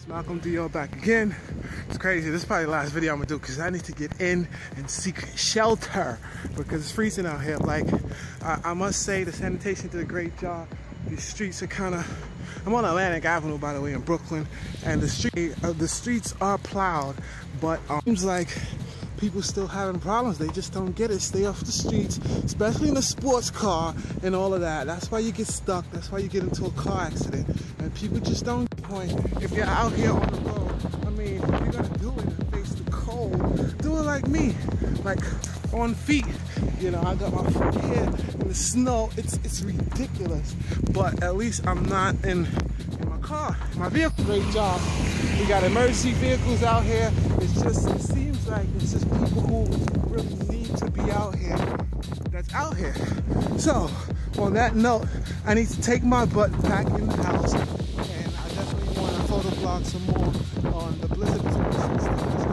It's Malcolm D.O. back again. It's crazy. This is probably the last video I'm gonna do because I need to get in and seek shelter because it's freezing out here. Like, I must say the sanitation did a great job. The streets are kind of, I'm on Atlantic Avenue, by the way, in Brooklyn, and the streets are plowed, but seems like people still having problems. They just don't get it. Stay off the streets, especially in a sports car and all of that. That's why you get stuck. That's why you get into a car accident. And people just don't get the point. If you're out here on the road, I mean, if you're gonna do it and face the cold, do it like me, like on feet. You know, I got my foot here in the snow. It's ridiculous. But at least I'm not in my car, my vehicle. Great job. We got emergency vehicles out here. It's just, it seems like it's just people who really need to be out here that's out here. So on that note, I need to take my butt back in the house, and I definitely want to photo vlog some more on the blizzard.